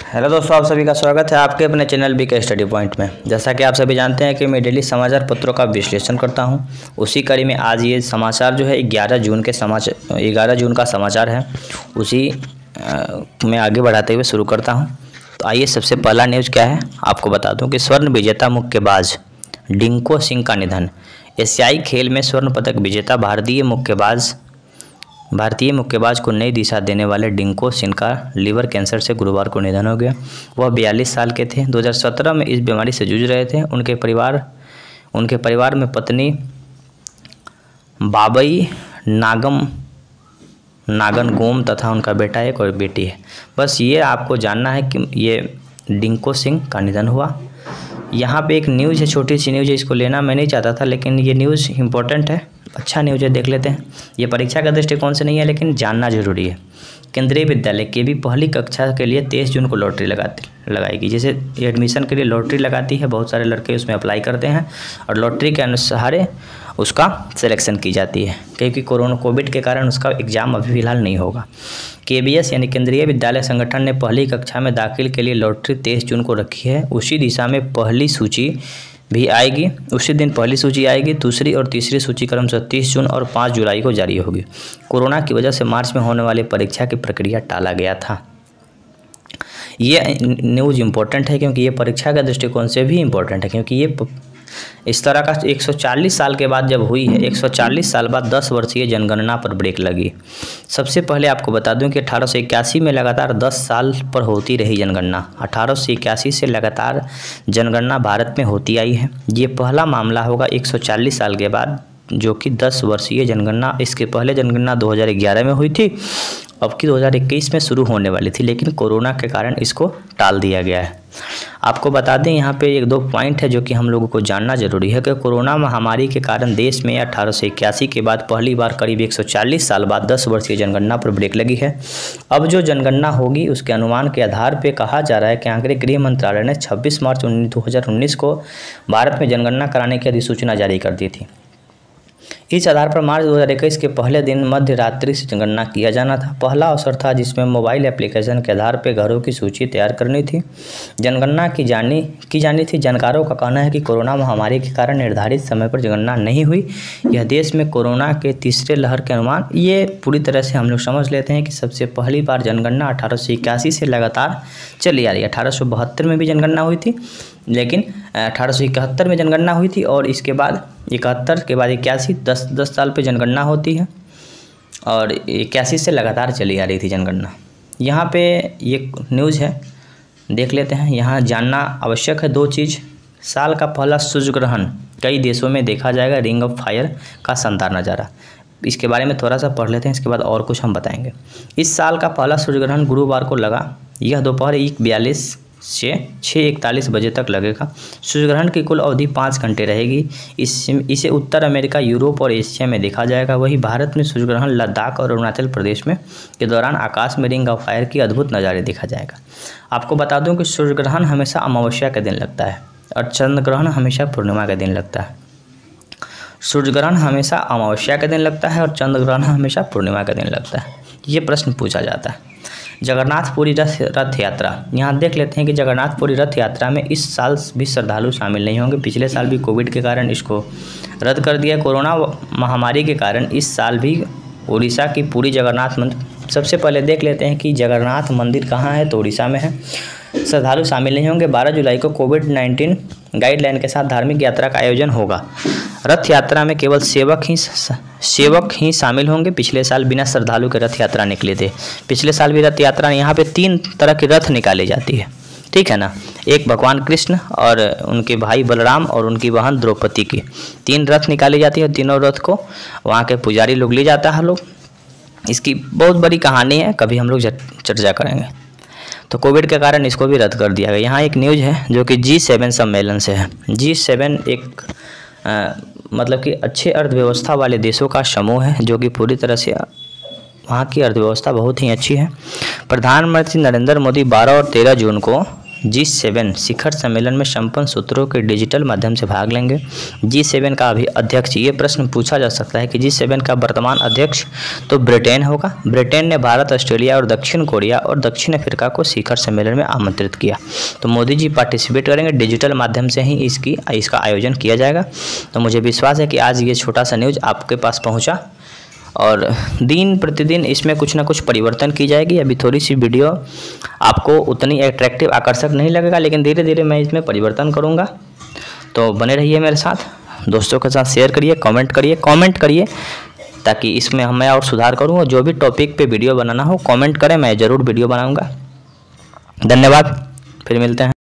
Hello दोस्तों, आप सभी का स्वागत है आपके अपने चैनल बीके स्टडी पॉइंट में। जैसा कि आप सभी जानते हैं कि मैं डेली समाचार पत्रों का विश्लेषण करता हूं, उसी कड़ी में आज ये समाचार जो है 11 जून का समाचार है, उसी में आगे बढ़ाते हुए शुरू करता हूं। तो आइए, सबसे पहला न्यूज़ क्या है आपको बता दूं कि स्वर्ण विजेता मुक्केबाज डिंको सिंह का निधन। एशियाई खेल में स्वर्ण पदक विजेता भारतीय मुक्केबाज को नई दिशा देने वाले डिंको सिंह का लीवर कैंसर से गुरुवार को निधन हो गया। वह 42 साल के थे। 2017 में इस बीमारी से जूझ रहे थे। उनके परिवार में पत्नी बाबई नागनगोम तथा उनका बेटा एक और बेटी है। बस ये आपको जानना है कि ये डिंको सिंह का निधन हुआ। यहाँ पे एक न्यूज़ है, छोटी सी न्यूज़ है, इसको लेना मैं नहीं चाहता था, लेकिन ये न्यूज़ इंपॉर्टेंट है, अच्छा न्यूज़ है, देख लेते हैं। ये परीक्षा का दृष्टिकोण से नहीं है, लेकिन जानना जरूरी है। केंद्रीय विद्यालय के भी पहली कक्षा के लिए 23 जून को लॉटरी लगाएगी। जैसे एडमिशन के लिए लॉटरी लगाती है, बहुत सारे लड़के उसमें अप्लाई करते हैं और लॉटरी के अनुसार उसका सिलेक्शन की जाती है, क्योंकि कोविड के कारण उसका एग्ज़ाम अभी फिलहाल नहीं होगा। KVS यानी केंद्रीय विद्यालय संगठन ने पहली कक्षा में दाखिल के लिए लॉटरी 23 जून को रखी है। उसी दिशा में पहली सूची भी आएगी, उसी दिन पहली सूची आएगी। दूसरी और तीसरी सूची क्रमशः 30 जून और 5 जुलाई को जारी होगी। कोरोना की वजह से मार्च में होने वाली परीक्षा की प्रक्रिया टाला गया था। ये न्यूज़ इम्पोर्टेंट है क्योंकि ये परीक्षा के दृष्टिकोण से भी इम्पोर्टेंट है, क्योंकि ये इस तरह का 140 साल के बाद जब हुई है, 140 साल बाद 10 वर्षीय जनगणना पर ब्रेक लगी। सबसे पहले आपको बता दूं कि 1881 में लगातार 10 साल पर होती रही जनगणना। 1881 से लगातार जनगणना भारत में होती आई है। ये पहला मामला होगा 140 साल के बाद जो कि 10 वर्षीय जनगणना। इसके पहले जनगणना 2011 में हुई थी, अब की 2021 में शुरू होने वाली थी, लेकिन कोरोना के कारण इसको टाल दिया गया है। आपको बता दें, यहाँ पे 1-2 पॉइंट है जो कि हम लोगों को जानना जरूरी है कि कोरोना महामारी के कारण देश में 1881 के बाद पहली बार करीब 140 साल बाद 10 वर्षीय जनगणना पर ब्रेक लगी है। अब जो जनगणना होगी उसके अनुमान के आधार पर कहा जा रहा है कि आंतरिक गृह मंत्रालय ने 26 मार्च 2019 को भारत में जनगणना कराने की अधिसूचना जारी कर दी थी। इस आधार पर मार्च 2021 के पहले दिन मध्य रात्रि से जनगणना किया जाना था। पहला अवसर था जिसमें मोबाइल एप्लीकेशन के आधार पर घरों की सूची तैयार करनी थी। जनगणना की जानी थी। जानकारों का कहना है कि कोरोना महामारी के कारण निर्धारित समय पर जनगणना नहीं हुई। यह देश में कोरोना के तीसरे लहर के अनुमान, ये पूरी तरह से हम लोग समझ लेते हैं कि सबसे पहली बार जनगणना 1881 से लगातार चली आ रही है। 1872 में भी जनगणना हुई थी, लेकिन 1871 में जनगणना हुई थी और इसके बाद 71 के बाद 81, 10 साल पे जनगणना होती है और 81 से लगातार चली आ रही थी जनगणना। यहाँ पे ये न्यूज़ है, देख लेते हैं। यहाँ जानना आवश्यक है 2 चीज़। साल का पहला सूर्य ग्रहण कई देशों में देखा जाएगा। रिंग ऑफ फायर का शानदार नज़ारा, इसके बारे में थोड़ा सा पढ़ लेते हैं, इसके बाद और कुछ हम बताएंगे। इस साल का पहला सूर्य ग्रहण गुरुवार को लगा। यह दोपहर 1:42 से 6:41 बजे तक लगेगा। सूर्य ग्रहण की कुल अवधि 5 घंटे रहेगी। इसे उत्तर अमेरिका, यूरोप और एशिया में देखा जाएगा। वहीं भारत में सूर्य ग्रहण लद्दाख और अरुणाचल प्रदेश में के दौरान आकाश में रिंग ऑफ फायर की अद्भुत नज़ारे देखा जाएगा। आपको बता दूं कि सूर्य ग्रहण हमेशा अमावस्या के दिन लगता है और चंद्र ग्रहण हमेशा पूर्णिमा के दिन लगता है। सूर्य ग्रहण हमेशा अमावस्या के दिन लगता है और चंद्र ग्रहण हमेशा पूर्णिमा के दिन लगता है। ये प्रश्न पूछा जाता है। जगन्नाथपुरी रथ यात्रा, यहाँ देख लेते हैं कि जगन्नाथपुरी रथ यात्रा में इस साल भी श्रद्धालु शामिल नहीं होंगे। पिछले साल भी कोविड के कारण इसको रद्द कर दिया। कोरोना महामारी के कारण इस साल भी उड़ीसा की पुरी जगन्नाथ मंदिर, सबसे पहले देख लेते हैं कि जगन्नाथ मंदिर कहाँ है, तो उड़ीसा में है। श्रद्धालु शामिल नहीं होंगे। 12 जुलाई को कोविड-19 गाइडलाइन के साथ धार्मिक यात्रा का आयोजन होगा। रथ यात्रा में केवल सेवक ही शामिल होंगे। पिछले साल बिना श्रद्धालु के रथ यात्रा निकले थे। पिछले साल भी रथ यात्रा, यहाँ पे 3 तरह की रथ निकाली जाती है, ठीक है ना। एक भगवान कृष्ण और उनके भाई बलराम और उनकी बहन द्रौपदी की 3 रथ निकाली जाती है। तीनों रथ को वहाँ के पुजारी लोग ले जाता है लोग। इसकी बहुत बड़ी कहानी है, कभी हम लोग चर्चा करेंगे। तो कोविड के कारण इसको भी रद्द कर दिया गया। यहाँ एक न्यूज़ है जो कि G7 सम्मेलन से है। G7 एक मतलब कि अच्छे अर्थव्यवस्था वाले देशों का समूह है जो कि पूरी तरह से वहाँ की अर्थव्यवस्था बहुत ही अच्छी है। प्रधानमंत्री नरेंद्र मोदी 12 और 13 जून को G7 शिखर सम्मेलन में संपन्न सूत्रों के डिजिटल माध्यम से भाग लेंगे। G7 का अभी अध्यक्ष, ये प्रश्न पूछा जा सकता है कि G7 का वर्तमान अध्यक्ष तो ब्रिटेन होगा। ब्रिटेन ने भारत, ऑस्ट्रेलिया और दक्षिण कोरिया और दक्षिण अफ्रीका को शिखर सम्मेलन में आमंत्रित किया। तो मोदी जी पार्टिसिपेट करेंगे, डिजिटल माध्यम से ही इसका आयोजन किया जाएगा। तो मुझे विश्वास है कि आज ये छोटा सा न्यूज़ आपके पास पहुँचा और दिन प्रतिदिन इसमें कुछ ना कुछ परिवर्तन की जाएगी। अभी थोड़ी सी वीडियो आपको उतनी अट्रैक्टिव, आकर्षक नहीं लगेगा, लेकिन धीरे धीरे मैं इसमें परिवर्तन करूँगा। तो बने रहिए मेरे साथ, दोस्तों के साथ शेयर करिए, कमेंट करिए ताकि इसमें मैं और सुधार करूँ। और जो भी टॉपिक पे वीडियो बनाना हो कमेंट करें, मैं ज़रूर वीडियो बनाऊँगा। धन्यवाद, फिर मिलते हैं।